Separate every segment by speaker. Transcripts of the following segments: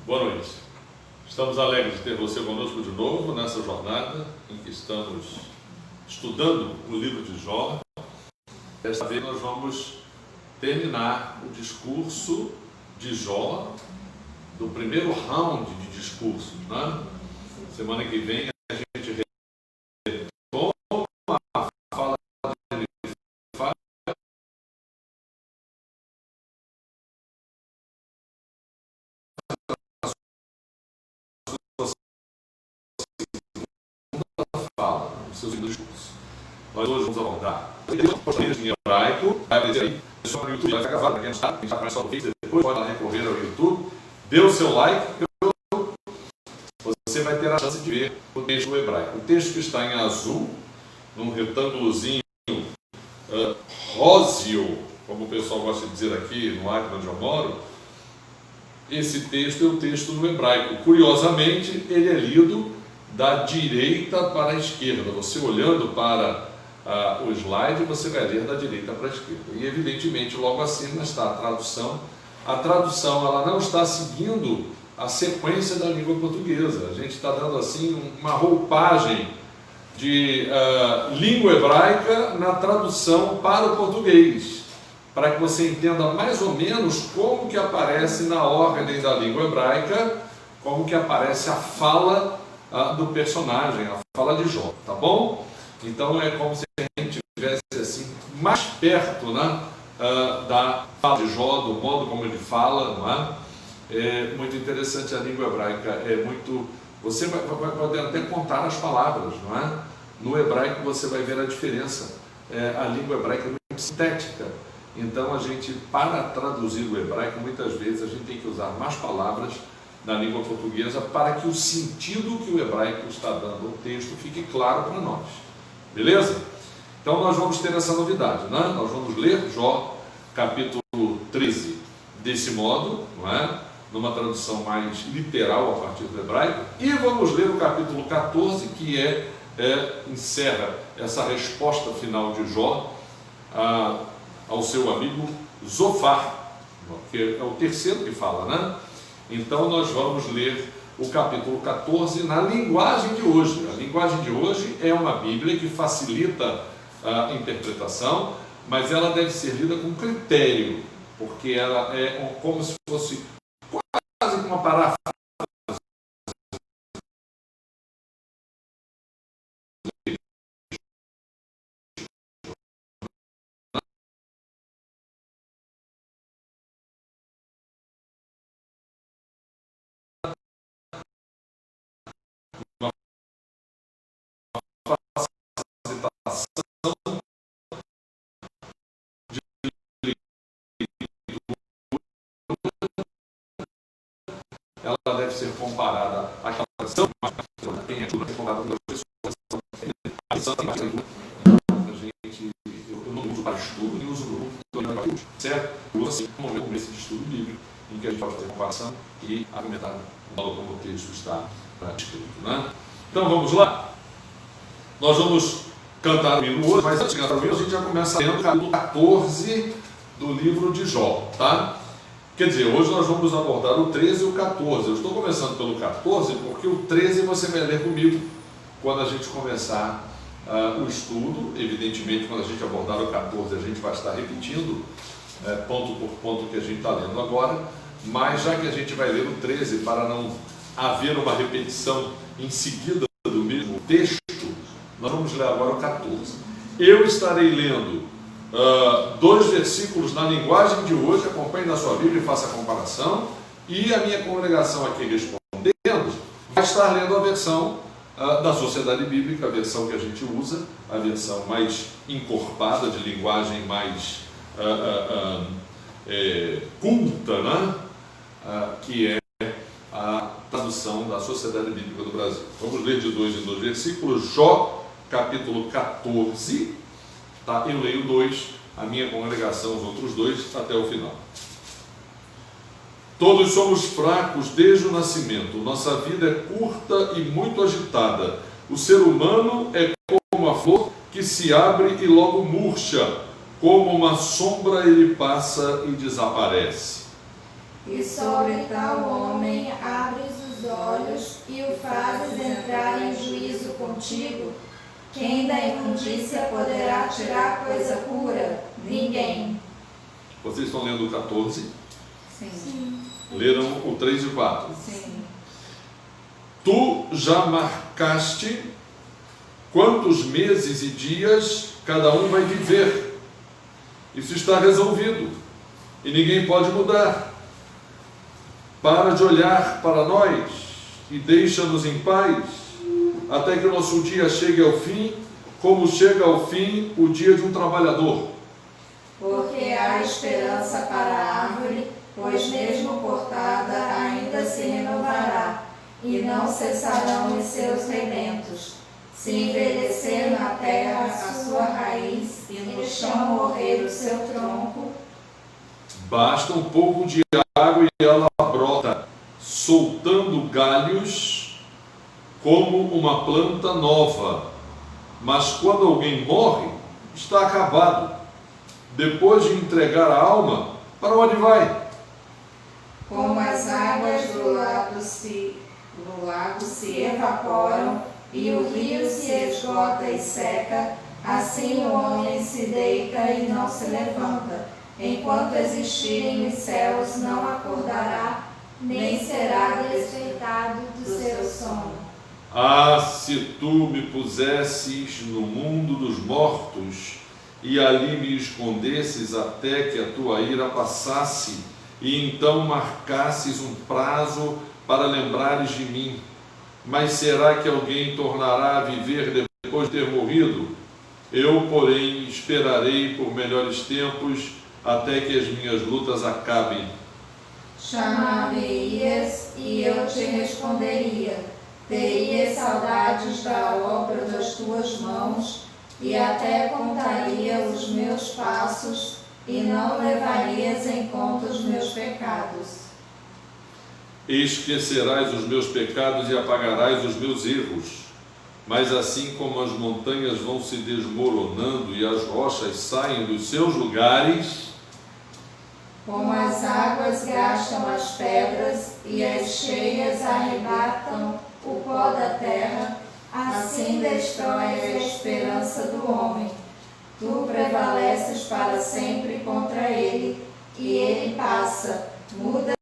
Speaker 1: Boa noite. Estamos alegres de ter você conosco de novo nessa jornada em que estamos estudando o livro de Jó. Desta vez nós vamos terminar o discurso de Jó, do primeiro round de discursos, né? Semana que vem a gente retoma a fala de fala, os seus discursos. Nós hoje vamos abordar em hebraico, vai aparecer aí, só no YouTube, vai ficar gravado, para quem não sabe, quem está mais só no Face, depois pode lá recorrer ao YouTube, dê o seu like, você vai ter a chance de ver o texto hebraico. O texto que está em azul, num retângulozinho róseo, como o pessoal gosta de dizer aqui no Acre onde eu moro, esse texto é o texto no hebraico. Curiosamente, ele é lido da direita para a esquerda. Você olhando para o slide, você vai ler da direita para a esquerda. E evidentemente, logo acima está a tradução. A tradução ela não está seguindo a sequência da língua portuguesa. A gente está dando assim uma roupagem de língua hebraica na tradução para o português, para que você entenda mais ou menos como que aparece na ordem da língua hebraica, como que aparece a fala do personagem, a fala de Jó, tá bom? Então é como se a gente estivesse assim mais perto, né, da fala de Jó, do modo como ele fala, não é? É muito interessante a língua hebraica, é muito... Você vai poder até contar as palavras, não é? No hebraico você vai ver a diferença. A língua hebraica é muito sintética. Então a gente, para traduzir o hebraico, muitas vezes a gente tem que usar mais palavras na língua portuguesa para que o sentido que o hebraico está dando ao texto fique claro para nós. Beleza? Então nós vamos ter essa novidade, né? Nós vamos ler Jó, capítulo 13, desse modo, não é? Numa tradução mais literal a partir do hebraico, e vamos ler o capítulo 14, que encerra essa resposta final de Jó ao seu amigo Zofar, que é o terceiro que fala, né? Então nós vamos ler o capítulo 14 na linguagem de hoje. A linguagem de hoje é uma Bíblia que facilita a interpretação, mas ela deve ser lida com critério, porque ela é como se fosse quase uma paráfrase. Ela deve ser comparada àquela tradução, mas quem ajuda a comparada com as pessoas. Eu não uso para estudo, nem uso para estudo, certo? Eu uso assim como momento de estudo bíblico, em que a gente pode fazer comparação e argumentar o modo como o texto está escrito, né? Então vamos lá. Nós vamos cantar o hino hoje, mas antes de cantar o hino, a gente já começa lendo o capítulo 14 do livro de Jó, tá? Quer dizer, hoje nós vamos abordar o 13 e o 14. Eu estou começando pelo 14 porque o 13 você vai ler comigo quando a gente começar o estudo. Evidentemente, quando a gente abordar o 14, a gente vai estar repetindo ponto por ponto que a gente está lendo agora, mas já que a gente vai ler o 13 para não haver uma repetição em seguida do mesmo texto, nós vamos ler agora o 14. Eu estarei lendo 2 versículos na linguagem de hoje, acompanhe na sua Bíblia e faça a comparação, e a minha congregação aqui respondendo vai estar lendo a versão da Sociedade Bíblica, a versão que a gente usa, a versão mais encorpada, de linguagem mais culta, né? Que é a tradução da Sociedade Bíblica do Brasil. Vamos ler de 2 em 2 versículos, Jó, capítulo 14, tá? Eu leio 2, a minha congregação os outros 2, até o final. Todos somos fracos desde o nascimento, nossa vida é curta e muito agitada. O ser humano é como a flor que se abre e logo murcha, como uma sombra ele passa e desaparece.
Speaker 2: e sobre tal homem abres os olhos e o fazes entrar em juízo contigo, quem da imundícia poderá tirar coisa pura? Ninguém.
Speaker 1: Vocês estão lendo o 14?
Speaker 2: Sim.
Speaker 1: Leram o 3 e o 4?
Speaker 2: Sim.
Speaker 1: Tu já marcaste quantos meses e dias cada um vai viver. Isso está resolvido e ninguém pode mudar. Para de olhar para nós e deixa-nos em paz, até que o nosso dia chegue ao fim, como chega ao fim o dia de um trabalhador.
Speaker 2: Porque há esperança para a árvore, pois mesmo cortada ainda se renovará, e não cessarão os seus rebentos. Se envelhecer na terra a sua raiz, e no chão morrer o seu tronco,
Speaker 1: basta um pouco de água e ela brota, soltando galhos como uma planta nova. Mas quando alguém morre, está acabado. Depois de entregar a alma, para onde vai?
Speaker 2: como as águas do lago se evaporam e o rio se esgota e seca, assim o homem se deita e não se levanta. Enquanto existirem os céus, não acordará, nem será despertado do seu sono.
Speaker 1: Ah, se tu me pusesses no mundo dos mortos e ali me escondesses até que a tua ira passasse, e então marcasses um prazo para lembrares de mim. Mas será que alguém tornará a viver depois de ter morrido? Eu, porém, esperarei por melhores tempos até que as minhas lutas acabem.
Speaker 2: Chamar-me-ias e eu te responderia. Terias saudades da obra das tuas mãos e até contaria os meus passos e não levarias em conta os meus pecados.
Speaker 1: Esquecerás os meus pecados e apagarás os meus erros. Mas assim como as montanhas vão se desmoronando e as rochas saem dos seus lugares,
Speaker 2: como as águas gastam as pedras e as cheias arrebatam o pó da terra, assim destróis a esperança do homem. Tu prevaleces para sempre contra ele, e ele passa, mudas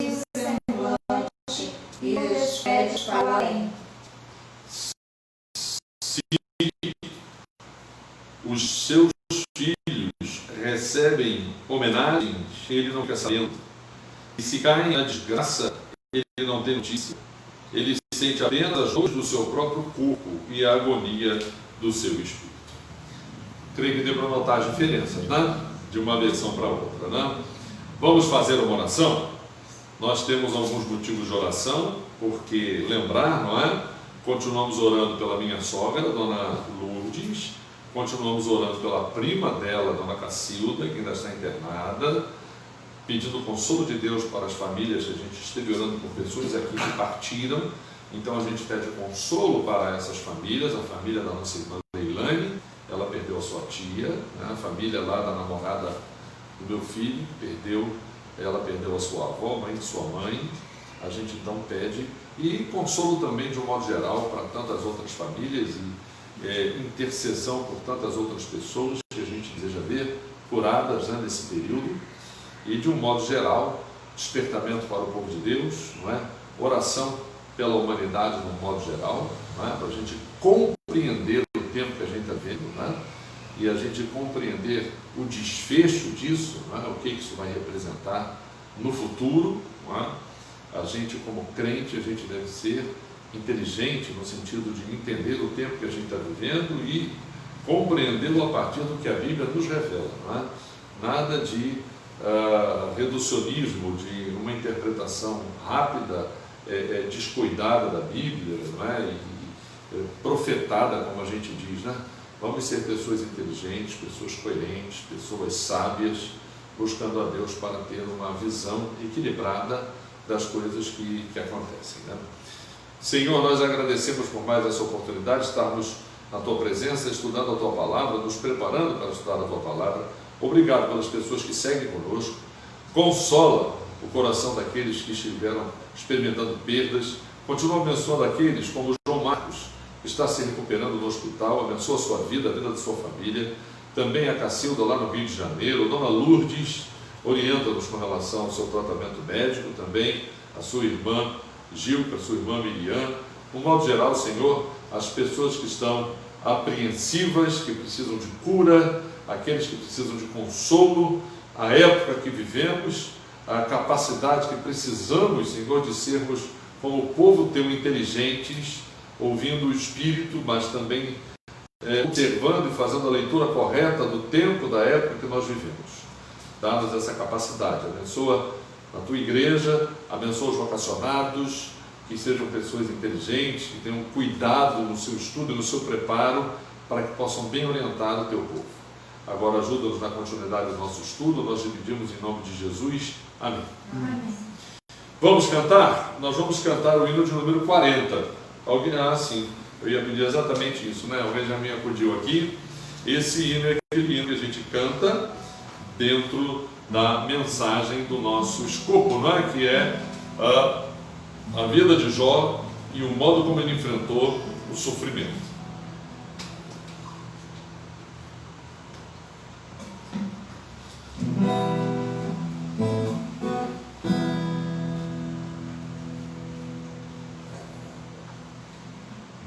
Speaker 2: o semblante e despedes para o além.
Speaker 1: se os seus filhos recebem homenagens, ele não quer saber. E se caem na desgraça, ele não tem notícia. Ele sente apenas as dores do seu próprio corpo e a agonia do seu espírito. Creio que deu para notar as diferenças, né? De uma versão para outra, né? Vamos fazer uma oração? Nós temos alguns motivos de oração, porque lembrar, não é? Continuamos orando pela minha sogra, Dona Lourdes, continuamos orando pela prima dela, Dona Cacilda, que ainda está internada, pedindo o consolo de Deus para as famílias. A gente esteve orando por pessoas aqui que partiram, então a gente pede consolo para essas famílias. A família da nossa irmã Leilane, ela perdeu a sua tia, né? A família lá da namorada do meu filho ela perdeu a sua avó, mãe de sua mãe. A gente então pede, e consolo também de um modo geral para tantas outras famílias, e intercessão por tantas outras pessoas que a gente deseja ver curadas, né, nesse período, e de um modo geral, despertamento para o povo de Deus, não é? Oração pela humanidade de um modo geral, não é? Para a gente compreender o tempo que a gente está vendo, não é? E a gente compreender o desfecho disso, não é? O que isso vai representar no futuro, não é? A gente, como crente, a gente deve ser inteligente no sentido de entender o tempo que a gente está vivendo e compreendê-lo a partir do que a Bíblia nos revela, não é? Nada de reducionismo, de uma interpretação rápida, descuidada da Bíblia, não é? E profetada, como a gente diz, né? Vamos ser pessoas inteligentes, pessoas coerentes, pessoas sábias, buscando a Deus para ter uma visão equilibrada das coisas que acontecem, né? Senhor, nós agradecemos por mais essa oportunidade de estarmos na Tua presença, estudando a Tua Palavra, nos preparando para estudar a Tua Palavra. Obrigado pelas pessoas que seguem conosco. Consola o coração daqueles que estiveram experimentando perdas. Continua abençoando aqueles como o João Marcos, que está se recuperando no hospital. Abençoa a sua vida, a vida da sua família. Também a Cacilda, lá no Rio de Janeiro. Dona Lourdes, orienta-nos com relação ao seu tratamento médico. Também a sua irmã Gilca, a sua irmã Miriam. No modo geral, Senhor, as pessoas que estão apreensivas, que precisam de cura, aqueles que precisam de consolo, a época que vivemos, a capacidade que precisamos, Senhor, de sermos como povo teu inteligentes, ouvindo o Espírito, mas também observando e fazendo a leitura correta do tempo, da época que nós vivemos. Dá-nos essa capacidade. Abençoa a tua igreja, abençoa os vocacionados, que sejam pessoas inteligentes, que tenham cuidado no seu estudo e no seu preparo, para que possam bem orientar o teu povo. Agora ajuda-nos na continuidade do nosso estudo, nós dividimos em nome de Jesus. Amém.
Speaker 2: Amém.
Speaker 1: Vamos cantar? Nós vamos cantar o hino de número 40. Alguém, sim, eu ia pedir exatamente isso, né? Alguém já me acudiu aqui. Esse hino é aquele hino que a gente canta dentro da mensagem do nosso escopo, não é? Que é a vida de Jó e o modo como ele enfrentou o sofrimento.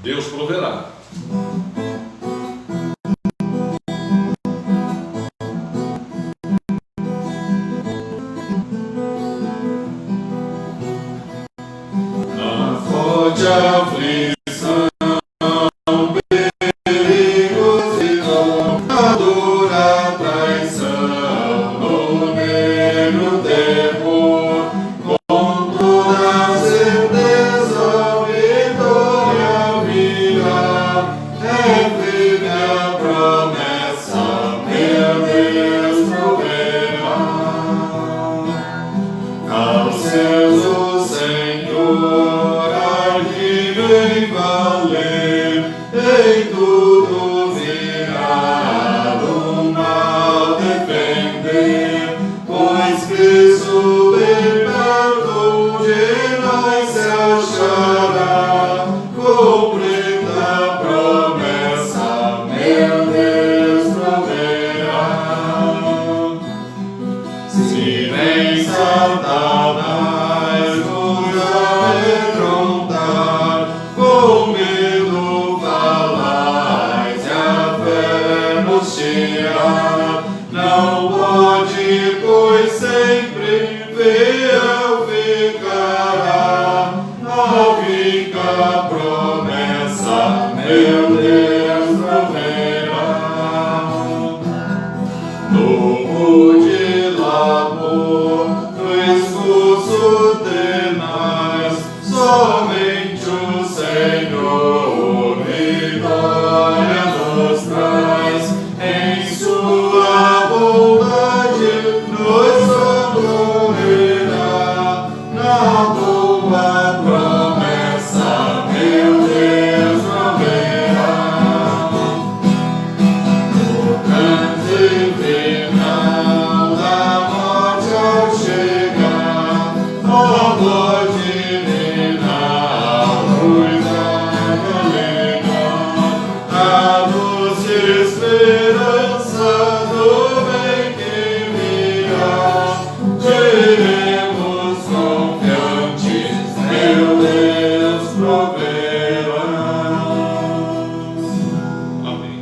Speaker 1: Deus proverá. Na forte aflição, perigos e a dura traição, no negro terror, com toda a certeza, vitória virá. É firme a promessa, meu Deus proverá. Aos céus o Senhor aqui vem valer, em tudo virá do mal defender, pois Cristo bem perto de nós se achará, cumprindo a promessa, meu Deus proverá. Se nem Satanás nos amedrontar, com medo falais e a fé nos tirar, não pode, pois sempre fiel ficará. Não fica a promessa, meu Deus proverá. No de labor, no esforço tenaz, somente o Senhor vitória nos traz. Em sua bondade nos socorrerá, na boa promessa, meu Deus proverá. No canto final da morte ao chegar, ó voz divina, luz angelina, a doce esperança do bem que virá, diremos confiantes, meu Deus proverá. Amém.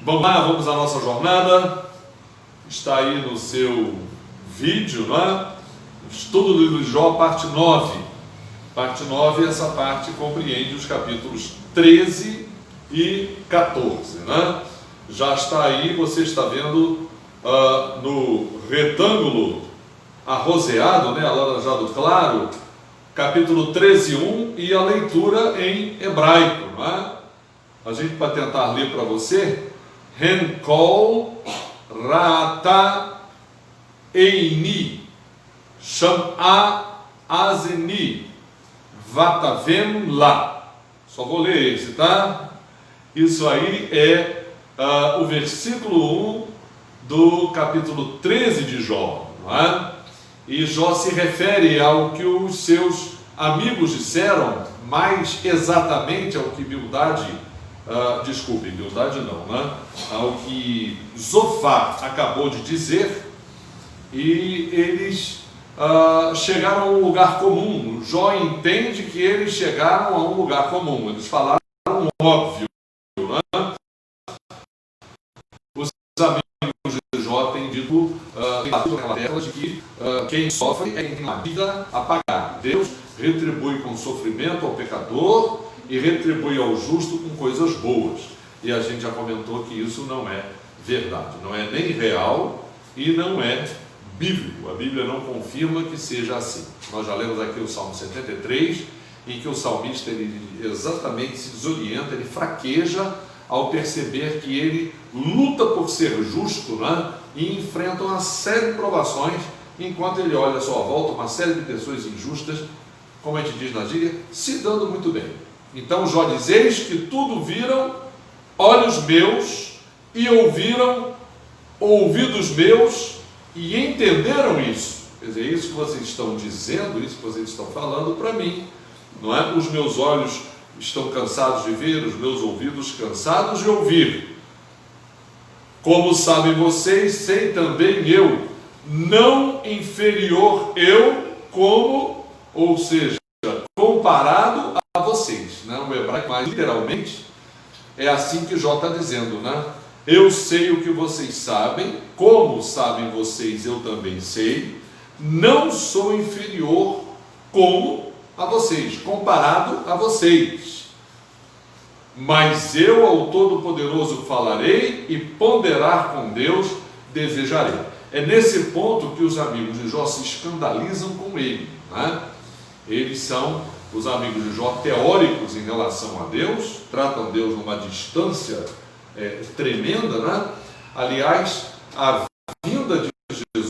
Speaker 1: Vamos lá, vamos à nossa jornada. Está aí no seu vídeo, não é? Estudo do livro de Jó, parte 9. Parte 9, essa parte compreende os capítulos 13 e 14, né? Já está aí, você está vendo no retângulo arrozeado, né? Alaranjado claro, capítulo 13, 1 e a leitura em hebraico, não é? A gente, para tentar ler para você, Henkol Rata Eini Sham'a Azeni Vatavem La. Só vou ler esse, tá? Isso aí é o versículo 1 do capítulo 13 de Jó, não é? E Jó se refere ao que os seus amigos disseram, mais exatamente ao que Bildade não, né? Ao que Zofar acabou de dizer, e eles chegaram a um lugar comum. Jó entende que eles chegaram a um lugar comum, eles falaram óbvio, né? Os amigos de Jó têm dito naquela terra de que quem sofre é quem tem uma vida a pagar. Deus retribui com sofrimento ao pecador e retribui ao justo com coisas boas. E a gente já comentou que isso não é verdade, não é nem real e não é bíblico. A Bíblia não confirma que seja assim. Nós já lemos aqui o Salmo 73, em que o salmista ele exatamente se desorienta, ele fraqueja ao perceber que ele luta por ser justo, né? E enfrenta uma série de provações, enquanto ele olha à sua volta uma série de pessoas injustas, como a gente diz na gíria, se dando muito bem. Então Jó diz: eis que tudo viram olhos meus e ouviram ouvidos meus e entenderam isso. Quer dizer, isso que vocês estão dizendo, isso que vocês estão falando para mim, não é? Os meus olhos estão cansados de ver, os meus ouvidos cansados de ouvir. Como sabem vocês, sei também eu, não inferior eu, como, ou seja, comparado a vocês, né? O hebraico, mas literalmente é assim que Jó está dizendo, né? Eu sei o que vocês sabem, como sabem vocês, eu também sei, não sou inferior como a vocês, comparado a vocês. Mas eu ao Todo-Poderoso falarei e ponderar com Deus desejarei. É nesse ponto que os amigos de Jó se escandalizam com ele, né? Eles são os amigos de Jó teóricos em relação a Deus, tratam Deus numa distância tremenda, né? Aliás, a vinda de Jesus,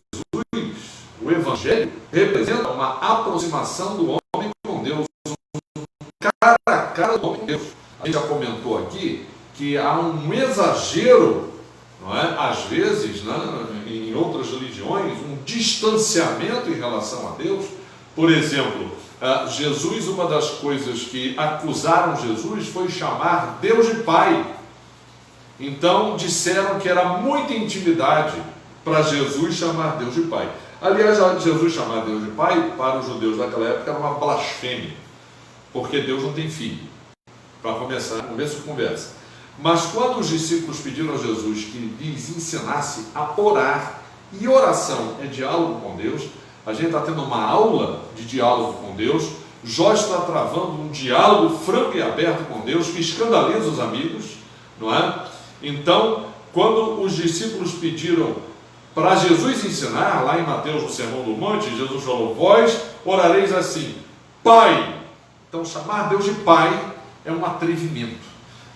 Speaker 1: o Evangelho, representa uma aproximação do homem com Deus, um cara a cara do homem com Deus. A gente já comentou aqui que há um exagero, não é? Às vezes, né, em outras religiões, um distanciamento em relação a Deus. Por exemplo, Jesus, uma das coisas que acusaram Jesus foi chamar Deus de Pai. Então disseram que era muita intimidade para Jesus chamar Deus de Pai. Aliás, Jesus chamar Deus de Pai, para os judeus daquela época, era uma blasfêmia, porque Deus não tem filho. Para começar, começo de conversa. Mas quando os discípulos pediram a Jesus que lhes ensinasse a orar, e oração é diálogo com Deus, a gente está tendo uma aula de diálogo com Deus. Jó está travando um diálogo franco e aberto com Deus que escandaliza os amigos, não é? Então, quando os discípulos pediram para Jesus ensinar, lá em Mateus, no Sermão do Monte, Jesus falou: vós orareis assim, Pai. Então, chamar Deus de Pai é um atrevimento,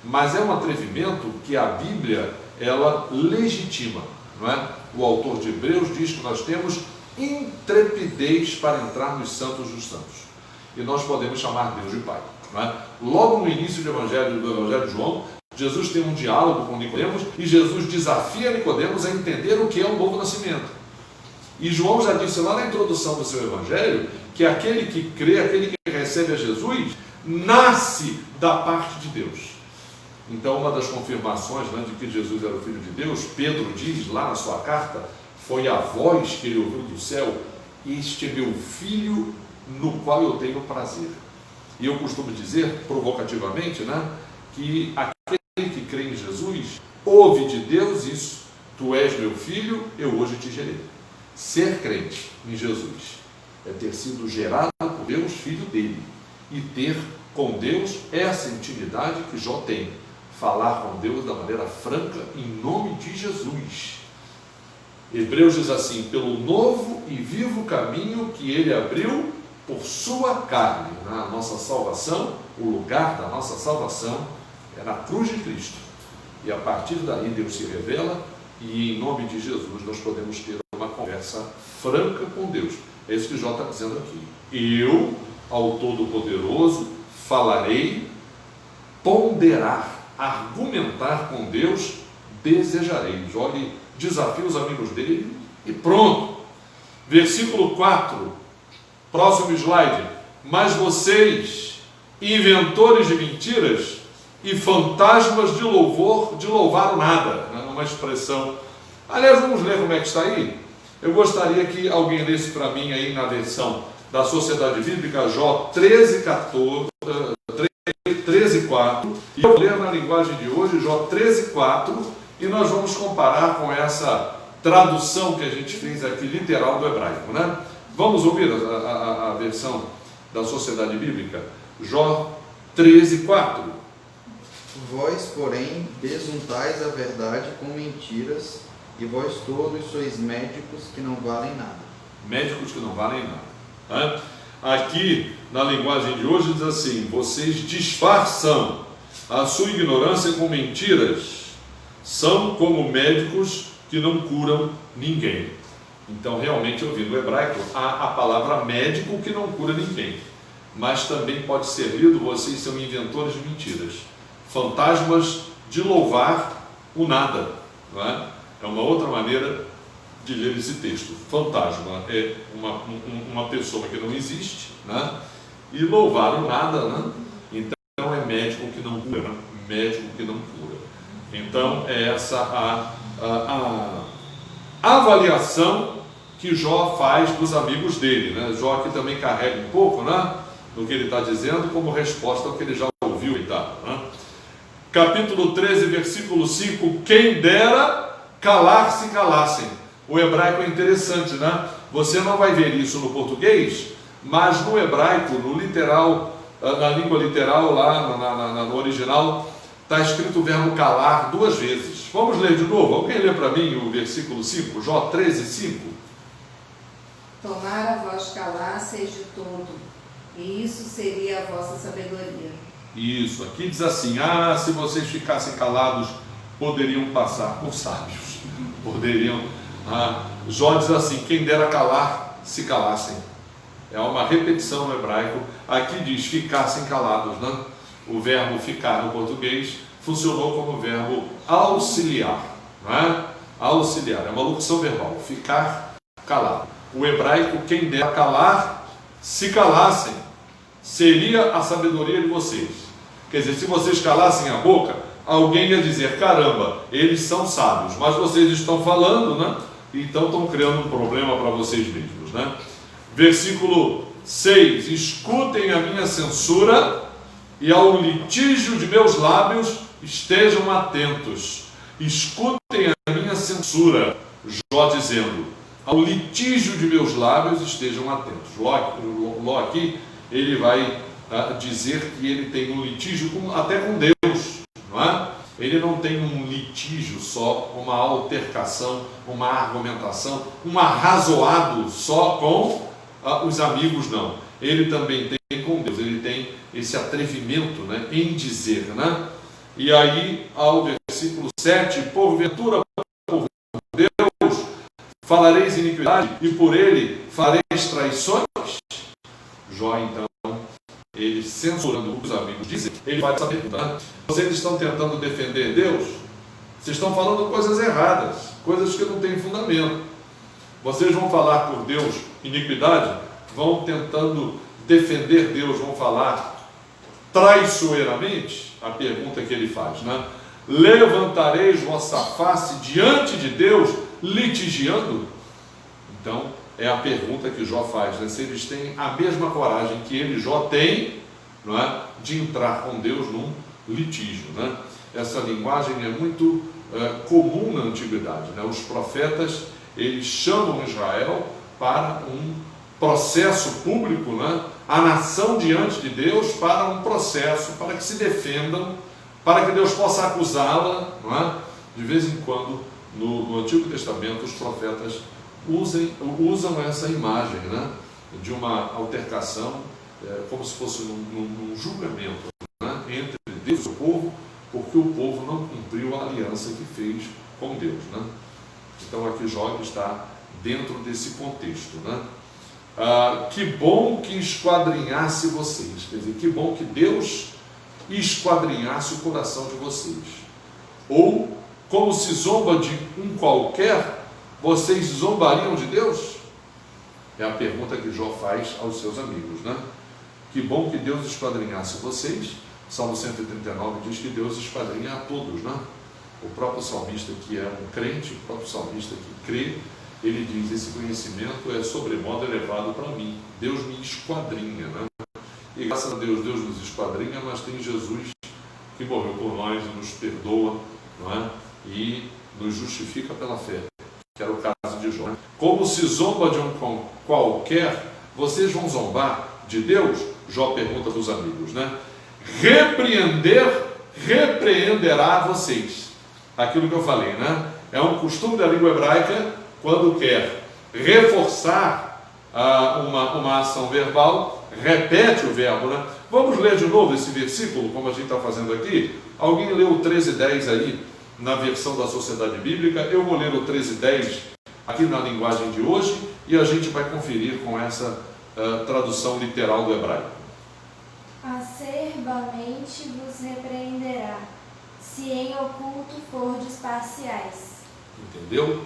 Speaker 1: mas é um atrevimento que a Bíblia, ela legitima, não é? O autor de Hebreus diz que nós temos intrepidez para entrar nos santos dos santos, e nós podemos chamar Deus de Pai, não é? Logo no início do Evangelho de João, Jesus tem um diálogo com Nicodemos, e Jesus desafia Nicodemos a entender o que é o novo nascimento. E João já disse lá na introdução do seu Evangelho que aquele que crê, aquele que recebe a Jesus, nasce da parte de Deus. Então, uma das confirmações, né, de que Jesus era o Filho de Deus, Pedro diz lá na sua carta: foi a voz que ele ouviu do céu, este é meu Filho no qual eu tenho prazer. E eu costumo dizer, provocativamente, né, que aquele que crê em Jesus ouve de Deus isso: tu és meu filho, eu hoje te gerei. Ser crente em Jesus é ter sido gerado por Deus, filho dele, e ter com Deus essa intimidade que Jó tem, falar com Deus da maneira franca, em nome de Jesus. Hebreus diz assim: pelo novo e vivo caminho que ele abriu por sua carne. Na nossa salvação, o lugar da nossa salvação é na cruz de Cristo, e a partir daí Deus se revela, e em nome de Jesus nós podemos ter uma conversa franca com Deus. É isso que Jó está dizendo aqui: eu ao Todo-Poderoso falarei, ponderar, argumentar com Deus desejarei. Jó desafia os amigos dele e pronto. Versículo 4, próximo slide. Mas vocês, inventores de mentiras e fantasmas de louvor, de louvar o nada, né? Uma expressão. Aliás, vamos ler como é que está aí? Eu gostaria que alguém lesse para mim aí na versão da Sociedade Bíblica, Jó 13:4, e eu vou ler na linguagem de hoje, Jó 13:4, e nós vamos comparar com essa tradução que a gente fez aqui, literal do hebraico, né? Vamos ouvir a versão da Sociedade Bíblica, Jó 13:4.
Speaker 3: Vós, porém, besuntais a verdade com mentiras, e vós todos sois médicos que não valem nada.
Speaker 1: Médicos que não valem nada. Né? Aqui, na linguagem de hoje, diz assim: vocês disfarçam a sua ignorância com mentiras, são como médicos que não curam ninguém. Então, realmente, eu vi no hebraico a palavra médico que não cura ninguém, mas também pode ser lido: vocês são inventores de mentiras, fantasmas de louvar o nada. Não é? É uma outra maneira de ler esse texto. Fantasma é uma pessoa que não existe, né? E louvar o nada, né? Então é médico que não cura, né? Médico que não cura. Então é essa a avaliação que Jó faz dos amigos dele, né? Jó aqui também carrega um pouco, né, do que ele está dizendo, como resposta ao que ele já ouviu e tal, né? Capítulo 13, versículo 5: quem dera calar-se calassem. O hebraico é interessante, né? Você não vai ver isso no português, mas no hebraico, no literal, na língua literal, lá no original, está escrito o verbo calar duas vezes. Vamos ler de novo? Alguém lê para mim o versículo 5, Jó 13:5?
Speaker 2: Tomara vós calasseis de todo, e isso seria a vossa sabedoria. Isso,
Speaker 1: aqui diz assim: se vocês ficassem calados, poderiam passar por sábios. Poderiam. Jó diz assim: quem dera calar, se calassem. É uma repetição no hebraico. Aqui diz ficassem calados, né? O verbo ficar no português funcionou como verbo auxiliar, não é? Auxiliar, é uma locução verbal, ficar calado. O hebraico, quem dera calar, se calassem, seria a sabedoria de vocês. Quer dizer, se vocês calassem a boca, alguém ia dizer: caramba, eles são sábios, mas vocês estão falando, né? Então estão criando um problema para vocês mesmos, né? Versículo 6: escutem a minha censura e ao litígio de meus lábios estejam atentos. Escutem a minha censura, Jó dizendo, ao litígio de meus lábios estejam atentos. Ló aqui, ele vai dizer que ele tem um litígio até com Deus, não é? Ele não tem um litígio só, uma altercação, uma argumentação, um arrazoado só com os amigos, não. Ele também tem com Deus, ele tem esse atrevimento, né, em dizer, né? E aí, ao versículo 7, porventura, por Deus, falareis iniquidade e por ele fareis traições? Jó, então, ele censurando os amigos, dizem, ele faz essa pergunta, né? Vocês estão tentando defender Deus? Vocês estão falando coisas erradas, coisas que não têm fundamento. Vocês vão falar por Deus iniquidade, vão tentando defender Deus, vão falar traiçoeiramente? A pergunta que ele faz, né? Levantareis vossa face diante de Deus litigiando? Então, é a pergunta que Jó faz, né? Se eles têm a mesma coragem que ele, Jó, tem, não é? De entrar com Deus num litígio, né? Essa linguagem é muito comum na antiguidade, né? Os profetas, eles chamam Israel para um processo público, né? A nação diante de Deus para um processo, para que se defendam, para que Deus possa acusá-la, não é? De vez em quando, no Antigo Testamento, os profetas usam essa imagem, né? De uma altercação, como se fosse num julgamento, né? Entre Deus e o povo, porque o povo não cumpriu a aliança que fez com Deus, né? Então aqui Jó está dentro desse contexto, né? Que bom que esquadrinhasse vocês, quer dizer, que bom que Deus esquadrinhasse o coração de vocês, ou como se zomba de um qualquer, vocês zombariam de Deus? É a pergunta que Jó faz aos seus amigos, né? Que bom que Deus esquadrinhasse vocês. Salmo 139 diz que Deus esquadrinha a todos, né? O próprio salmista, que é um crente, o próprio salmista que crê, ele diz: esse conhecimento é sobremodo elevado para mim. Deus me esquadrinha, né? E graças a Deus, Deus nos esquadrinha, mas tem Jesus que morreu por nós e nos perdoa, não é? E nos justifica pela fé, que era o caso de Jó. Como se zomba de um qualquer, vocês vão zombar de Deus? Jó pergunta para os amigos, né? Repreenderá vocês. Aquilo que eu falei, né? É um costume da língua hebraica, quando quer reforçar uma ação verbal, repete o verbo, né? Vamos ler de novo esse versículo, como a gente está fazendo aqui. Alguém leu o 13:10 aí, na versão da Sociedade Bíblica? Eu vou ler o 13:10 aqui na linguagem de hoje, e a gente vai conferir com essa tradução literal do hebraico.
Speaker 2: Acerbamente vos repreenderá, se em oculto fordes parciais.
Speaker 1: Entendeu?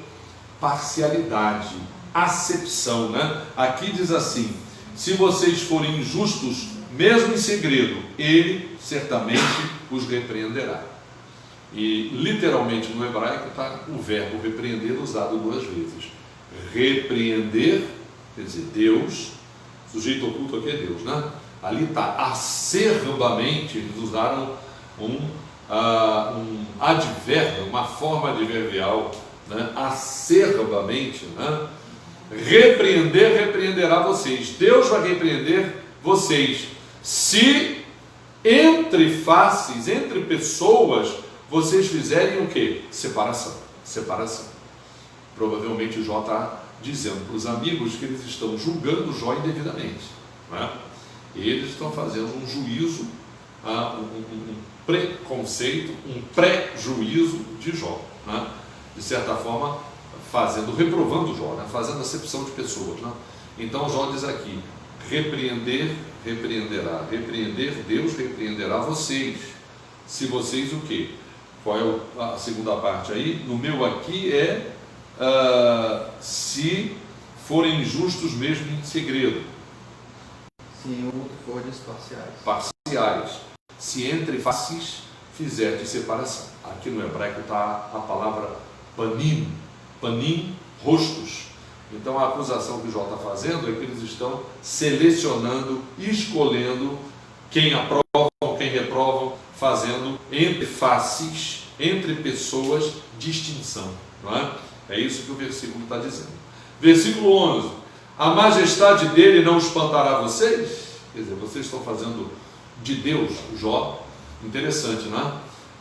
Speaker 1: Parcialidade, acepção, né? Aqui diz assim: se vocês forem injustos, mesmo em segredo, ele certamente os repreenderá. E literalmente no hebraico está o verbo repreender usado 2 vezes. Repreender, quer dizer, Deus, sujeito oculto aqui é Deus, né? Ali está acerbamente, eles usaram um advérbio, uma forma adverbial, né? Acerbamente, né? Repreenderá vocês. Deus vai repreender vocês se entre faces, entre pessoas, vocês fizerem o quê? Separação. Provavelmente Jó está dizendo para os amigos que eles estão julgando Jó indevidamente, né? Eles estão fazendo um juízo, um preconceito, um pré-juízo de Jó, né? De certa forma, reprovando Jó, né? Fazendo acepção de pessoas, né? Então Jó diz aqui: repreenderá. Repreender, Deus repreenderá vocês. Se vocês o quê? Qual é a segunda parte aí? No meu aqui é se forem injustos mesmo em segredo.
Speaker 3: Se em oculto fordes parciais.
Speaker 1: Parciais. Se entre faces fizer de separação. Aqui no hebraico está a palavra panim. Panim, rostos. Então a acusação que Jó está fazendo é que eles estão selecionando, escolhendo quem aprovam, quem reprovam, fazendo entre faces, entre pessoas, distinção. Não é? É isso que o versículo está dizendo. Versículo 11: a majestade dele não espantará vocês? Quer dizer, vocês estão fazendo de Deus, Jó. Interessante, não é?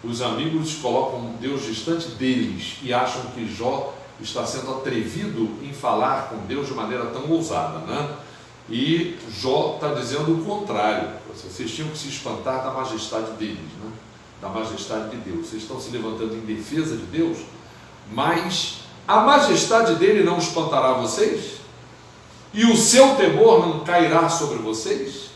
Speaker 1: Os amigos colocam Deus distante deles e acham que Jó está sendo atrevido em falar com Deus de maneira tão ousada, né? E Jó está dizendo o contrário. Vocês tinham que se espantar da majestade deles, né? Da majestade de Deus. Vocês estão se levantando em defesa de Deus, mas a majestade dele não espantará vocês? E o seu temor não cairá sobre vocês?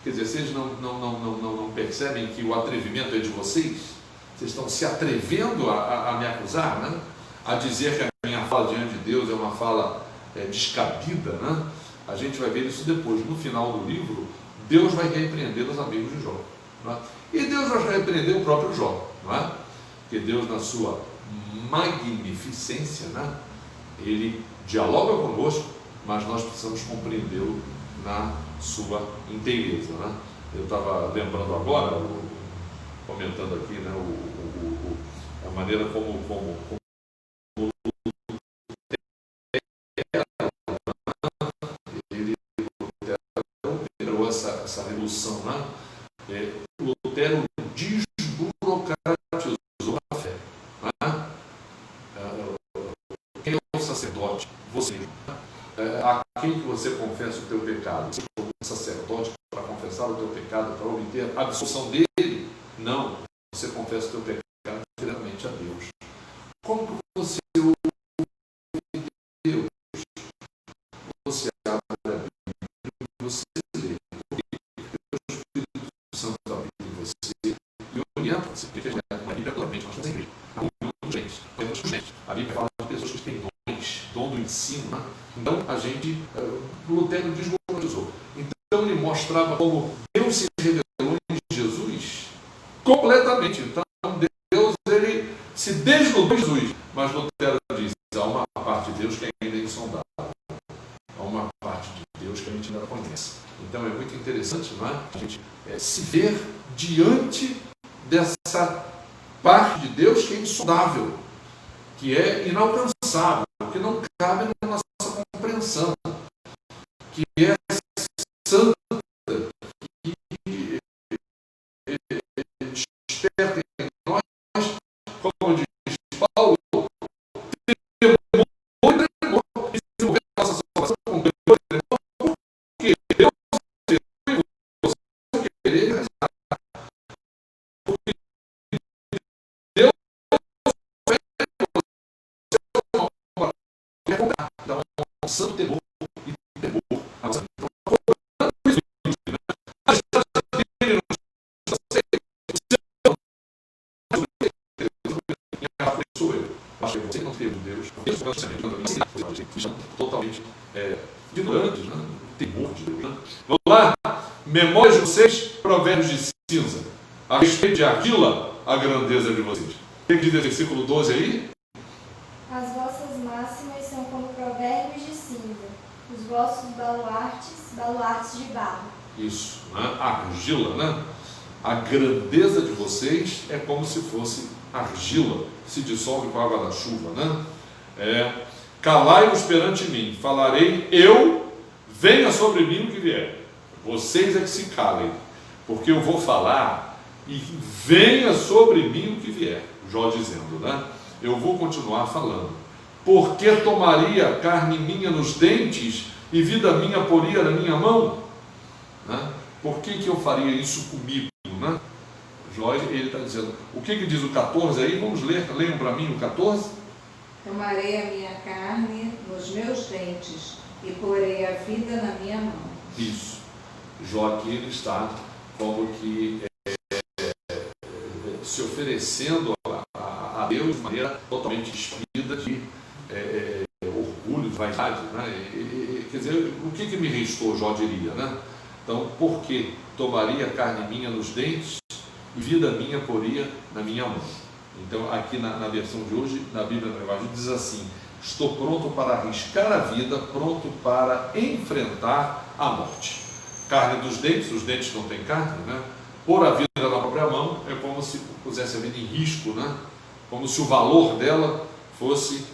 Speaker 1: Quer dizer, vocês não percebem que o atrevimento é de vocês? Vocês estão se atrevendo a me acusar, né? A dizer que a minha fala diante de Deus é uma fala descabida, né? A gente vai ver isso depois. No final do livro, Deus vai repreender os amigos de Jó, não é? E Deus vai repreender o próprio Jó, não é? Porque Deus, na sua magnificência, né? Ele dialoga conosco, mas nós precisamos compreendê-lo na sua inteireza, né? Eu estava lembrando agora, comentando aqui, né, a maneira como ele operou essa revolução, né? Lutero desburocratizou a fé, né? Quem é o sacerdote? Você. A quem que você confessa o teu pecado? Você é um sacerdote para confessar o teu pecado, para obter a absolução dele? Não. Você confessa o teu pecado diretamente a Deus. Como que você ouve Deus? Você abre a Bíblia e você lê. Porque o Espírito Santo habita em você e orienta você. Porque a Bíblia, claramente, nós temos igreja. A união de gente. cima. Né? Então, Lutero desmoralizou. Então, ele mostrava como Deus se revelou em Jesus completamente. Então, Deus, ele se desnudou em Jesus. Mas Lutero diz, há uma parte de Deus que ainda é insondável. Há uma parte de Deus que a gente ainda conhece. Então, é muito interessante, não é? A gente se ver diante dessa parte de Deus que é insondável, que é inalcançável, que não cabe na nossa compreensão, que é santa, que desperta em nós, como diz Paulo, temor e tremor, e desenvolver a nossa salvação com temor e tremor, porque Deus e você querer rezar. Porque Deus dá um santo temor e temor. Sou eu. Acho que você não teve Deus. Totalmente ignorantes, né? Temor de Deus. Né? Vamos lá. Memórias de vocês, provérbios de cinza. A respeito de argila, a grandeza de vocês. O que diz o versículo 12 aí?
Speaker 2: As vossas máximas são como provérbios de cinza, os vossos baluartes de barro.
Speaker 1: Isso, né? Argila, né? A grandeza de vocês é como se fosse argila, que se dissolve com a água da chuva, né? Calai-vos perante mim, falarei eu, venha sobre mim o que vier. Vocês é que se calem, porque eu vou falar e venha sobre mim o que vier. Jó dizendo, né? Eu vou continuar falando. Porque tomaria carne minha nos dentes e vida minha poria na minha mão? Né? Por que eu faria isso comigo? Né? Jó, ele está dizendo, o que diz o 14 aí? Vamos ler, leiam para mim o 14.
Speaker 4: Tomarei a minha carne nos meus dentes e porei a vida na minha mão.
Speaker 1: Isso. Jó aqui ele está como que se oferecendo a Deus de maneira totalmente despida de orgulho, de vaidade. Né? Quer dizer, o que me restou, Jó diria, né? Então, porque tomaria carne minha nos dentes e vida minha poria na minha mão. Então, aqui na versão de hoje, na Bíblia do Evangelho, diz assim: estou pronto para arriscar a vida, pronto para enfrentar a morte. Carne dos dentes, os dentes não têm carne, né? Pôr a vida na própria mão é como se pusesse a vida em risco, né? Como se o valor dela fosse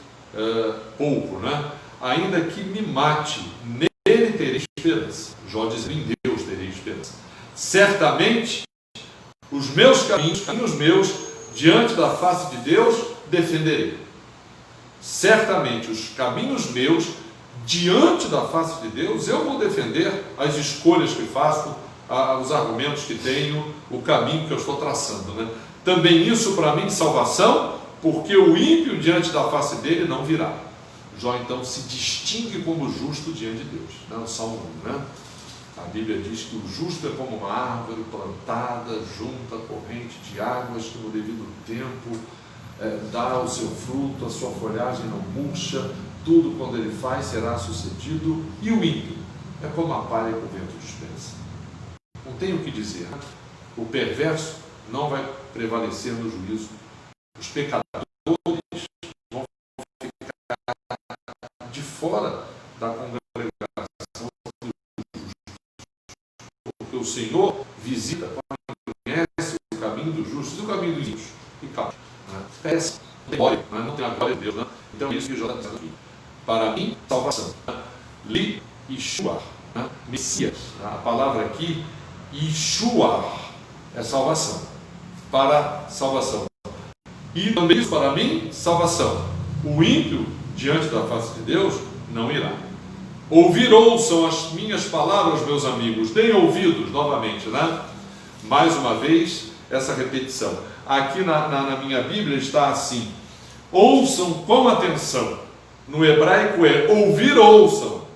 Speaker 1: pouco, né? Ainda que me mate, nele terei esperança. Jó diz, em Deus terei esperança. Certamente, os meus caminhos meus, diante da face de Deus, defenderei. Certamente, os caminhos meus, diante da face de Deus, eu vou defender as escolhas que faço, os argumentos que tenho, o caminho que eu estou traçando, né? Também isso para mim salvação, porque o ímpio diante da face dele não virá. Jó então se distingue como justo diante de Deus, né? No Salmo 1, né? A Bíblia diz que o justo é como uma árvore plantada junto à corrente de águas, que no devido tempo dá o seu fruto, a sua folhagem não murcha, tudo quando ele faz será sucedido. E o ímpio é como a palha que o vento dispersa. Não tem o que dizer, né? O perverso não vai prevalecer no juízo. Os pecadores vão ficar de fora da congregação dos justos. Porque o Senhor visita, conhece o caminho dos justos e o caminho dos ímpios. E calma. Peça, glória, não tem a glória de Deus, né? Então é isso que Jó está dizendo aqui. Para mim, salvação. Li Yeshua, né? Messias. A palavra aqui, Yeshua, é salvação. Para salvação. E também isso para mim, salvação. O ímpio, diante da face de Deus, não irá. Ouçam as minhas palavras, meus amigos. Deem ouvidos, novamente, né? Mais uma vez, essa repetição. Aqui na minha Bíblia está assim: ouçam com atenção. No hebraico é ouvir, ouçam.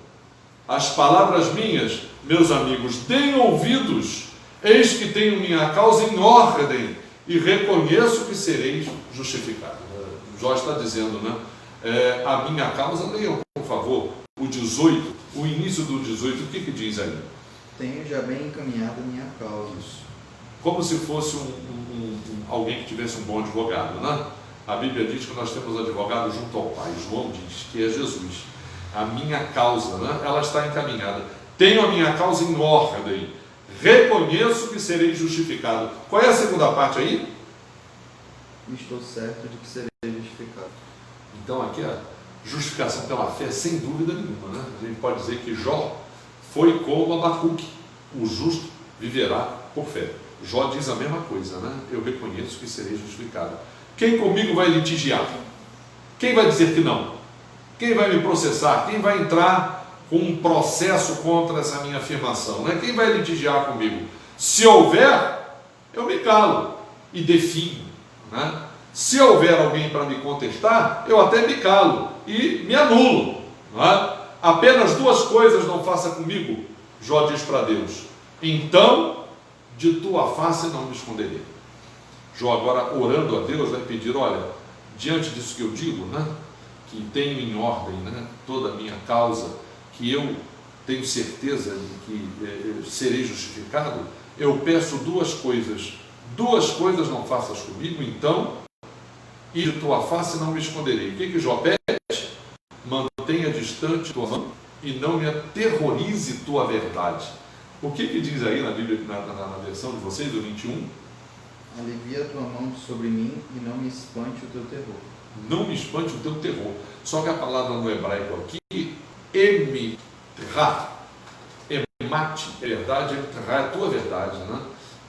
Speaker 1: As palavras minhas, meus amigos, deem ouvidos. Eis que tenho minha causa em ordem e reconheço que sereis justificados. Jó está dizendo, né? a minha causa. Leiam, por favor, o 18, o início do 18, o que diz aí?
Speaker 3: Tenho já bem encaminhado a minha causa.
Speaker 1: Como se fosse alguém que tivesse um bom advogado, né? A Bíblia diz que nós temos advogado junto ao Pai. João diz que é Jesus. A minha causa, né? Ela está encaminhada. Tenho a minha causa em ordem. Reconheço que serei justificado. Qual é a segunda parte aí?
Speaker 3: Estou certo de que serei justificado.
Speaker 1: Então aqui a justificação pela fé, sem dúvida nenhuma, né? A gente pode dizer que Jó foi como Abacuque. O justo viverá por fé. Jó diz a mesma coisa, né? Eu reconheço que serei justificado. Quem comigo vai litigiar? Quem vai dizer que não? Quem vai me processar? Quem vai entrar com um processo contra essa minha afirmação, né? Quem vai litigiar comigo? Se houver, eu me calo e defino, né? Se houver alguém para me contestar, eu até me calo e me anulo, né? Apenas duas coisas não faça comigo, Jó diz para Deus: então de tua face não me esconderei. Jó agora, orando a Deus, vai pedir: olha, diante disso que eu digo, né, que tenho em ordem, né, toda a minha causa, que eu tenho certeza de que serei justificado, eu peço duas coisas não faças comigo, então, e de tua face não me esconderei. O que Jó pede? Mantenha distante tua mão e não me aterrorize tua verdade. O que diz aí na Bíblia, na versão de vocês, o 21?
Speaker 3: Alivia a tua mão sobre mim e não me espante o teu terror.
Speaker 1: Não me espante o teu terror. Só que a palavra no hebraico aqui, emate, é verdade, é a tua verdade, né?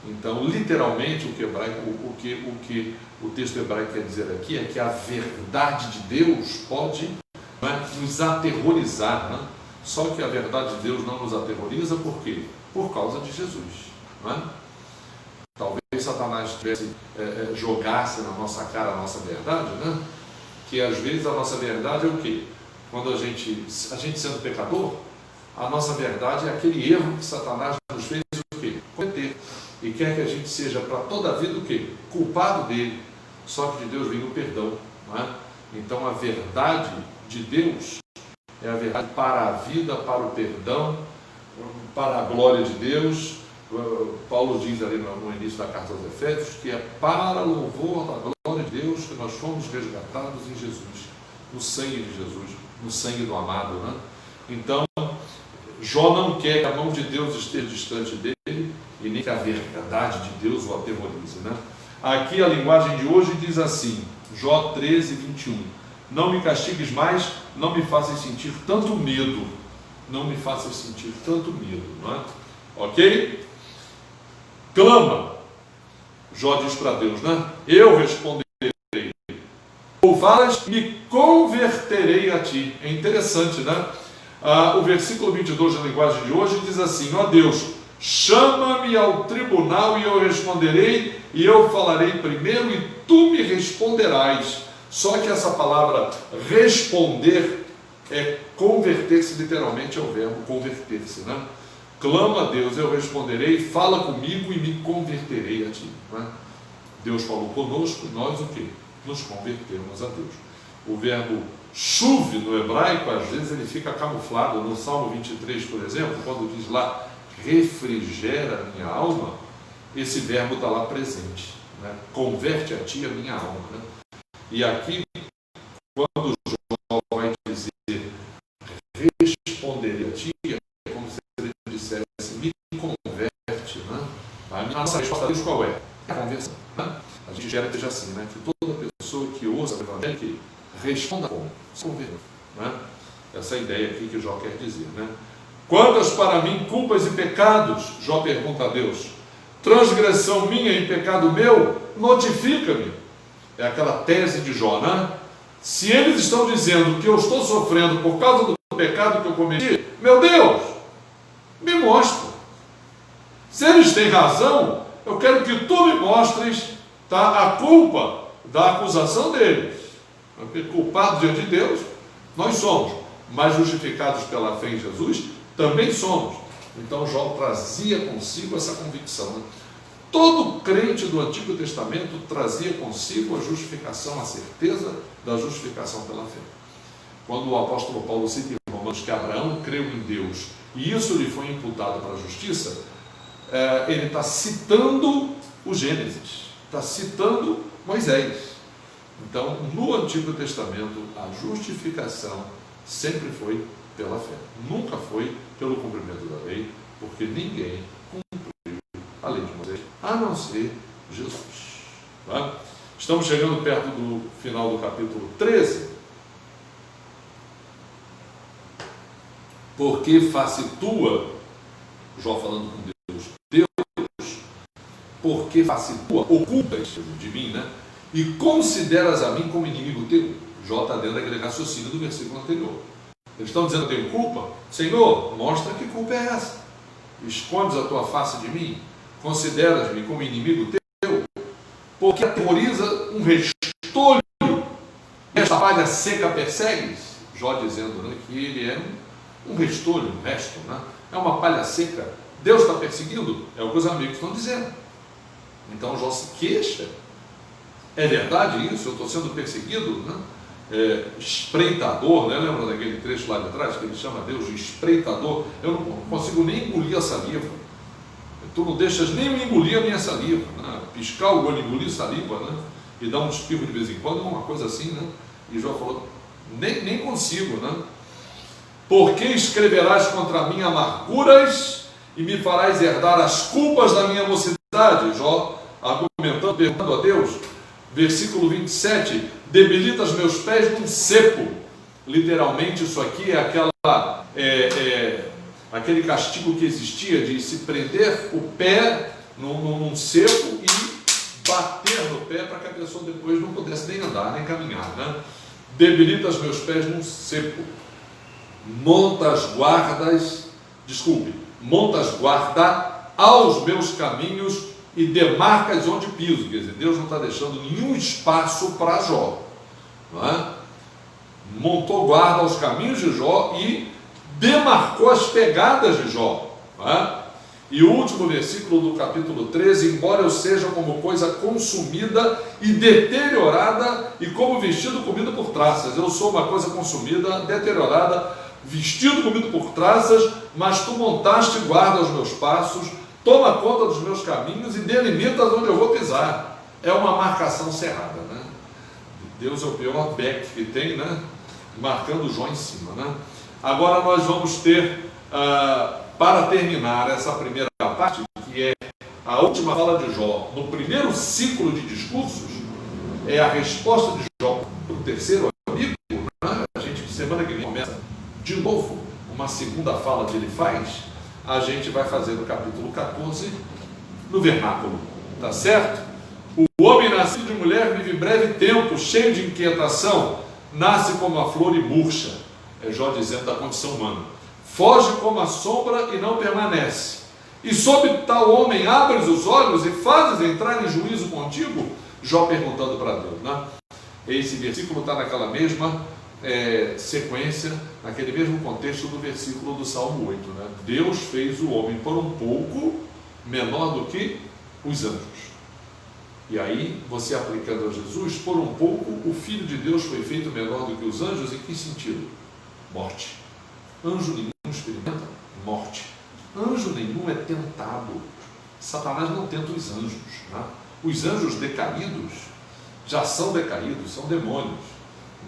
Speaker 1: Então, literalmente, o que o texto hebraico quer dizer aqui é que a verdade de Deus pode, né, nos aterrorizar, né? Só que a verdade de Deus não nos aterroriza, por quê? Por causa de Jesus, né? Talvez Satanás jogasse na nossa cara a nossa verdade, né? Que às vezes a nossa verdade é o quê? Quando a gente sendo pecador, a nossa verdade é aquele erro que Satanás nos fez o quê? Cometer. E quer que a gente seja para toda a vida o quê? Culpado dele. Só que de Deus vem o perdão, não é? Então a verdade de Deus é a verdade para a vida, para o perdão, para a glória de Deus. Paulo diz ali no início da carta aos Efésios que é para louvor da glória de Deus que nós fomos resgatados em Jesus, no sangue de Jesus, no sangue do amado, né? Então, Jó não quer que a mão de Deus esteja distante dele e nem que a verdade de Deus o aterrorize, né? Aqui a linguagem de hoje diz assim, Jó 13, 21. Não me castigues mais, não me faças sentir tanto medo. Não me faças sentir tanto medo, não é? Ok? Clama. Jó diz para Deus, né? Eu responderei. Ou falas, me converterei a ti. É interessante, né? O versículo 22 da linguagem de hoje diz assim: ó Deus, chama-me ao tribunal e eu responderei, e eu falarei primeiro e tu me responderás. Só que essa palavra responder é converter-se, literalmente é o verbo converter-se, né? Clama a Deus, eu responderei, fala comigo e me converterei a ti, né? Deus falou conosco, nós o quê? Nos convertemos a Deus. O verbo chuve no hebraico, às vezes ele fica camuflado. No Salmo 23, por exemplo, quando diz lá, refrigera a minha alma, esse verbo está lá presente, né? Converte a ti a minha alma, né? E aqui, quando Jó vai dizer responderei a ti, é como se ele dissesse, me converte, né? A nossa resposta a Deus qual é? A conversão, né? A gente gera que seja assim, né? Que toda pessoa que ouça o evangelho que responda como? Se converter, né? Essa é a ideia aqui que Jó quer dizer, né? Quantas para mim culpas e pecados? Jó pergunta a Deus. Transgressão minha e pecado meu, notifica-me. É aquela tese de Jó, né? Se eles estão dizendo que eu estou sofrendo por causa do pecado que eu cometi, meu Deus, me mostra. Se eles têm razão, eu quero que tu me mostres, tá, a culpa da acusação deles. Porque culpados diante de Deus, nós somos, mas justificados pela fé em Jesus, também somos. Então Jó trazia consigo essa convicção, né? Todo crente do Antigo Testamento trazia consigo a justificação, a certeza da justificação pela fé. quando o apóstolo Paulo cita em Romanos que Abraão creu em Deus e isso lhe foi imputado para a justiça, ele está citando o Gênesis, está citando Moisés. Então, no Antigo Testamento, a justificação sempre foi pela fé, nunca foi pelo cumprimento da lei, porque ninguém cumpriu a lei de Moisés, a não ser Jesus. Tá? Estamos chegando perto do final do capítulo 13. Porque face tua, Jó falando com Deus, porque face tua ocultas de mim, né? E consideras a mim como inimigo teu. Jó está dentro daquele raciocínio do versículo anterior. Eles estão dizendo que eu tenho culpa? Senhor, mostra que culpa é essa. Escondes a tua face de mim? Consideras-me como inimigo teu? Porque aterroriza um restolho. Esta palha seca persegues? Jó dizendo, né, que ele é um restolho, um resto, né? É uma palha seca. Deus está perseguindo? É o que os amigos estão dizendo. Então Jó se queixa. É verdade isso? Eu estou sendo perseguido, né? Espreitador, né? Lembra daquele trecho lá de trás que ele chama Deus de espreitador? Eu não consigo nem engolir a saliva. Tu não deixas nem eu engolir a minha saliva, né? Piscar o olho, engolir saliva, né? E dar um espirro de vez em quando, uma coisa assim, né? E Jó falou, nem consigo, né? Porque escreverás contra mim amarguras e me farás herdar as culpas da minha mocidade? Jó argumentando, perguntando a Deus. Versículo 27, debilitas meus pés num cepo. Literalmente isso aqui é aquele castigo que existia de se prender o pé num cepo e bater no pé para que a pessoa depois não pudesse nem andar, nem caminhar, né? Debilitas meus pés num cepo. Montas guarda aos meus caminhos e demarcas onde piso. Quer dizer, Deus não está deixando nenhum espaço para Jó, não é? Montou guarda aos caminhos de Jó e demarcou as pegadas de Jó, não é? E o último versículo do capítulo 13, embora eu seja como coisa consumida e deteriorada e como vestido comido por traças. Eu sou uma coisa consumida, deteriorada, vestido comido por traças, mas tu montaste guarda aos meus passos, toma conta dos meus caminhos e delimitas onde eu vou pisar. É uma marcação cerrada, né? Deus é o pior beck que tem, né? Marcando Jó em cima, né? Agora nós vamos ter, para terminar essa primeira parte, que é a última fala de Jó, no primeiro ciclo de discursos, é a resposta de Jó para o terceiro amigo, né? A gente, semana que vem, começa de novo uma segunda fala que ele faz. A gente vai fazer no capítulo 14, no vernáculo, tá certo? O homem nascido de mulher vive breve tempo, cheio de inquietação, nasce como a flor e murcha. É Jó dizendo da condição humana. Foge como a sombra e não permanece. E sob tal homem abres os olhos e fazes entrar em juízo contigo? Jó perguntando para Deus, né? Esse versículo está naquela mesma sequência, naquele mesmo contexto do versículo do Salmo 8, né? Deus fez o homem por um pouco menor do que os anjos. E aí, você aplicando a Jesus, por um pouco o Filho de Deus foi feito menor do que os anjos. Em que sentido? Morte. Anjo nenhum experimenta morte. Anjo nenhum é tentado. Satanás não tenta os anjos, né? Os anjos decaídos já são decaídos, são demônios.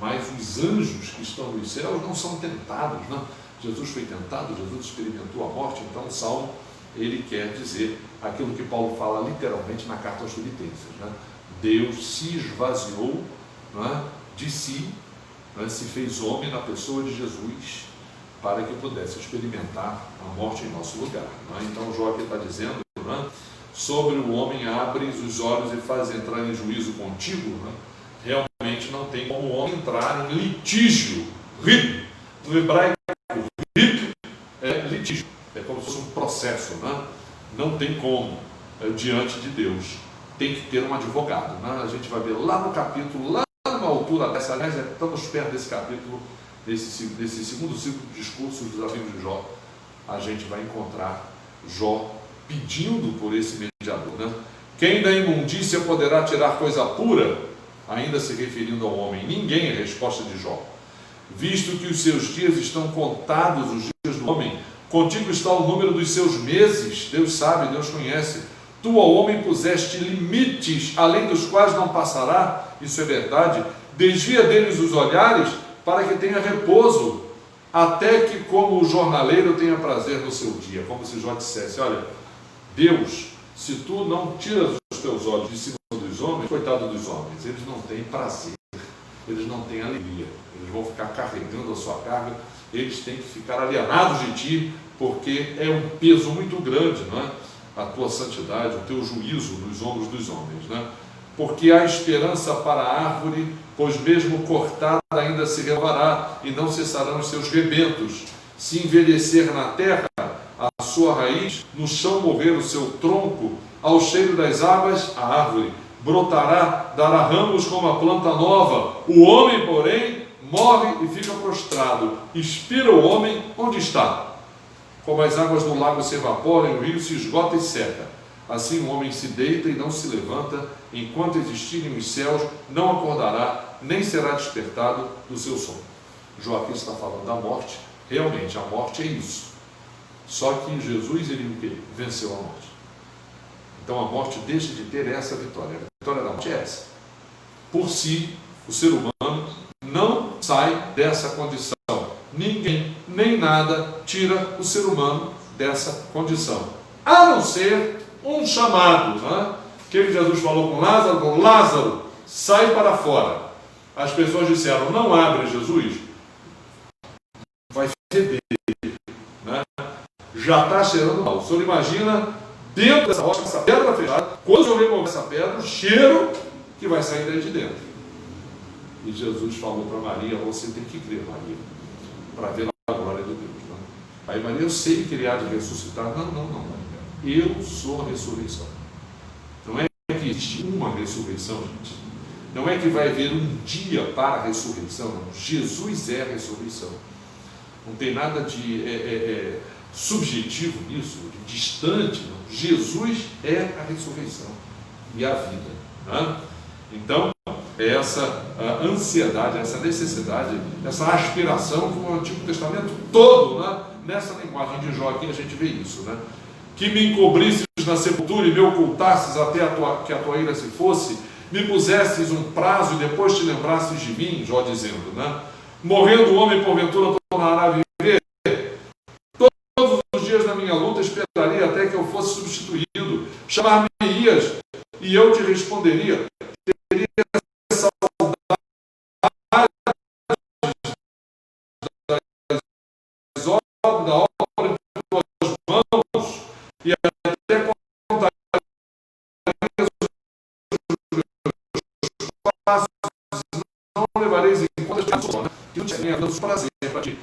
Speaker 1: Mas os anjos que estão nos céus não são tentados, né? Jesus foi tentado, Jesus experimentou a morte. Então o Salmo, ele quer dizer aquilo que Paulo fala literalmente na carta aos Filipenses, né? Deus se esvaziou, né, de si, né, se fez homem na pessoa de Jesus, para que pudesse experimentar a morte em nosso lugar, né? Então Jó aqui está dizendo, né, sobre o homem abres os olhos e faz entrar em juízo contigo, né? Realmente não tem como o homem entrar em litígio. RIP, no hebraico, RIP é litígio, é como se fosse um processo, né? Não tem como, diante de Deus. Tem que ter um advogado, né? A gente vai ver lá no capítulo, lá numa altura dessa, aliás, estamos perto desse capítulo, desse segundo ciclo de discursos dos amigos de Jó. A gente vai encontrar Jó pedindo por esse mediador, né? Quem da imundícia poderá tirar coisa pura? Ainda se referindo ao homem, ninguém, é a resposta de Jó. visto que os seus dias estão contados, os dias do homem, contigo está o número dos seus meses. Deus sabe, Deus conhece. Tu ao homem puseste limites, além dos quais não passará, isso é verdade. Desvia deles os olhares, para que tenha repouso, até que como o jornaleiro tenha prazer no seu dia. Como se Jó dissesse, olha, Deus, se tu não tiras os teus olhos de cima dos homens, coitado dos homens, eles não têm prazer, eles não têm alegria, eles vão ficar carregando a sua carga, eles têm que ficar alienados de ti, porque é um peso muito grande, não é? A tua santidade, o teu juízo nos ombros dos homens, né? Porque há esperança para a árvore, pois mesmo cortada ainda se renovará, e não cessarão os seus rebentos. Se envelhecer na terra a sua raiz, no chão morrer o seu tronco, ao cheiro das águas a árvore brotará, dará ramos como a planta nova. O homem, porém, morre e fica prostrado. Expira o homem onde está. Como as águas do lago se evaporam, o rio se esgota e seca. Assim o homem se deita e não se levanta, enquanto existirem os céus, não acordará, nem será despertado do seu sono. Joaquim está falando da morte. Realmente, a morte é isso. Só que Jesus, ele venceu a morte. Então a morte deixa de ter essa vitória. A vitória da morte é essa. Por si, o ser humano não sai dessa condição. Ninguém, nem nada, tira o ser humano dessa condição. A não ser um chamado, né? Que Jesus falou com Lázaro, Lázaro, sai para fora. As pessoas disseram, não abre, Jesus, vai feder, né? Já está cheirando mal. O senhor imagina, dentro dessa rocha, essa pedra fechada, quando o senhor remover essa pedra, o cheiro que vai sair daí de dentro. E Jesus falou para Maria, você tem que crer, Maria, para ver a glória de Deus. Né? Aí Maria, eu sei que ele há de ressuscitar. Não, Maria. Eu sou a ressurreição. Não é que existe uma ressurreição, gente. Não é que vai haver um dia para a ressurreição. Não. Jesus é a ressurreição. Não tem nada de subjetivo nisso, de distante. Não. Jesus é a ressurreição e a vida. Né? Então, é essa ansiedade, essa necessidade, essa aspiração que o Antigo Testamento todo, né? Nessa linguagem de Jó aqui a gente vê isso, né? Que me encobrisses na sepultura e me ocultasses até que a tua ira se fosse, me pusesses um prazo e depois te lembrasses de mim, Jó dizendo, né? Morrendo o homem porventura tornará a viver. Todos os dias da minha luta esperaria até que eu fosse substituído. Chamar-me-ias e eu te responderia. Teria saudade da obra de tuas mãos e até contaria os passos, não levareis em conta que não tinha dado prazer para ti.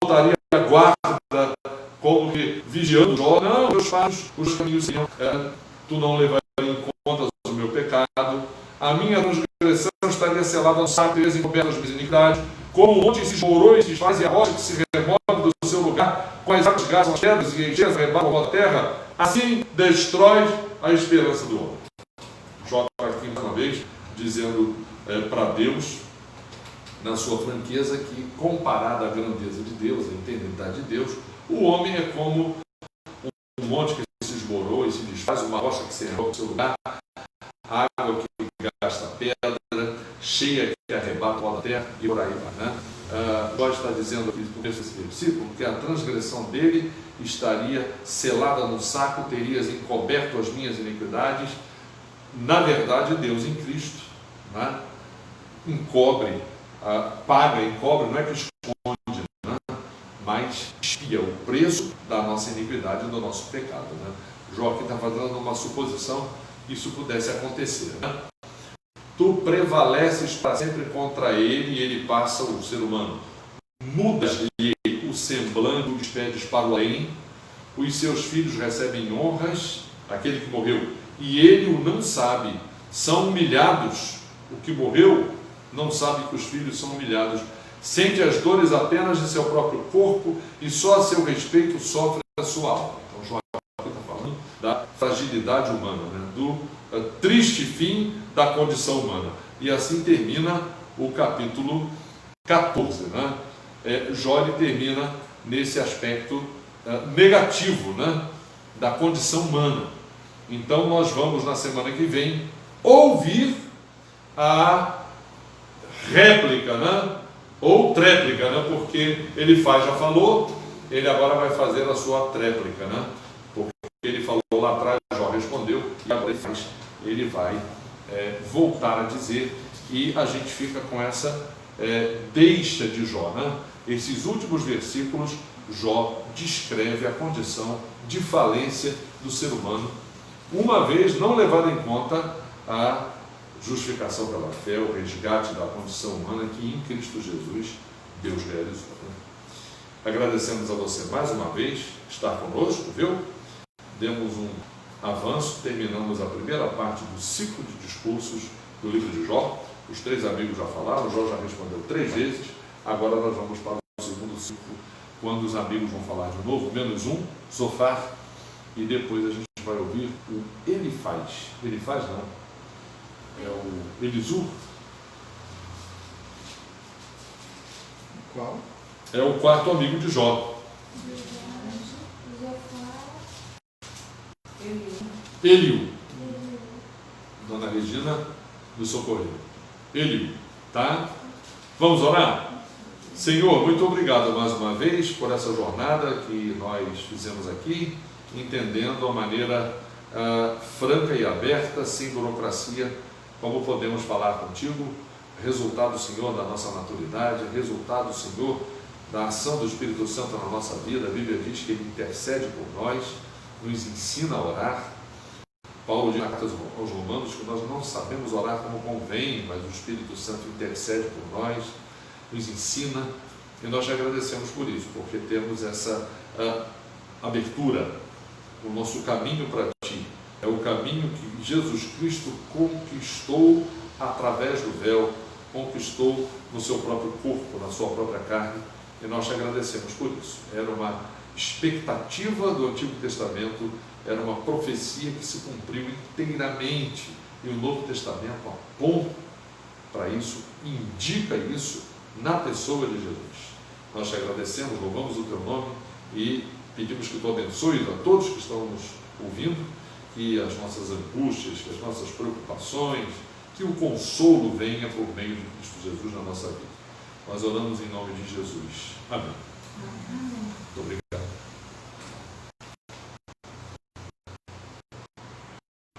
Speaker 1: Voltaria a guarda como que vigiando Jó. Não, meus passos, os caminhos seriam, tu não levaria em conta o meu pecado, a minha transgressão estaria selada no saco e encoberta as minhas iniquidades, como o monte se esmorou e se desfaz e a rocha que se remove do seu lugar, com as águas gastam as pedras e encheias arrebatam a terra, assim destrói a esperança do homem. Jó aqui uma vez dizendo para Deus, na sua franqueza, que comparado à grandeza de Deus, à eternidade de Deus, o homem é como um monte que se esmorou e se desfaz, uma rocha que se remove do seu lugar, água que gasta pedra, cheia que arrebata toda a terra e por aí vai, né? Jó está dizendo aqui no começo desse versículo que a transgressão dele estaria selada no saco, terias encoberto as minhas iniquidades. Na verdade, Deus em Cristo, né? Encobre, paga, encobre, não é que esconde, né? Mas expia o preço da nossa iniquidade e do nosso pecado, né? Jó aqui está fazendo uma suposição que isso pudesse acontecer, né? Tu prevaleces para sempre contra ele e ele passa, o ser humano. Mudas-lhe o semblante, o despedes para o além, os seus filhos recebem honras, aquele que morreu, e ele o não sabe, são humilhados. O que morreu não sabe que os filhos são humilhados, sente as dores apenas de seu próprio corpo e só a seu respeito sofre a sua alma. Então, Jó está falando da fragilidade humana, né? Do triste fim da condição humana. E assim termina o capítulo 14. Né? Jó ele termina nesse aspecto negativo, né, da condição humana. Então nós vamos na semana que vem ouvir a réplica, né, ou tréplica, né, porque ele já falou, ele agora vai fazer a sua tréplica, né, porque ele falou lá atrás, Jó respondeu, e agora ele vai voltar a dizer, e a gente fica com essa deixa de Jó, né? Esses últimos versículos, Jó descreve a condição de falência do ser humano, uma vez não levado em conta a justificação pela fé, o resgate da condição humana que em Cristo Jesus Deus realizou. Né? Agradecemos a você mais uma vez estar conosco, viu? Demos um avanço, terminamos a primeira parte do ciclo de discursos do livro de Jó. Os 3 amigos já falaram, Jó já respondeu 3 vezes. Agora nós vamos para o segundo ciclo, quando os amigos vão falar de novo, menos um, Zofar, e depois a gente vai ouvir o Elifaz. Elifaz não, é o Elisur.
Speaker 3: Qual?
Speaker 1: É o 4º amigo de Jó. Eliú. Dona Regina nos socorreu. Eliú, tá? Vamos orar? Senhor, muito obrigado mais uma vez por essa jornada que nós fizemos aqui, entendendo a maneira franca e aberta, sem burocracia, como podemos falar contigo, resultado, Senhor, da nossa maturidade, resultado, Senhor, da ação do Espírito Santo na nossa vida. A Bíblia diz que Ele intercede por nós, nos ensina a orar. Paulo diz na carta aos Romanos que nós não sabemos orar como convém, mas o Espírito Santo intercede por nós, nos ensina, e nós te agradecemos por isso, porque temos essa abertura. O nosso caminho para ti é o caminho que Jesus Cristo conquistou através do véu, conquistou no seu próprio corpo, na sua própria carne, e nós te agradecemos por isso. Era uma expectativa do Antigo Testamento, era uma profecia que se cumpriu inteiramente, e o Novo Testamento aponta para isso, indica isso na pessoa de Jesus. Nós te agradecemos, louvamos o teu nome e pedimos que tu abençoes a todos que estão nos ouvindo, que as nossas angústias, que as nossas preocupações, que o consolo venha por meio de Cristo Jesus na nossa vida. Nós oramos em nome de Jesus. Amém. Muito obrigado.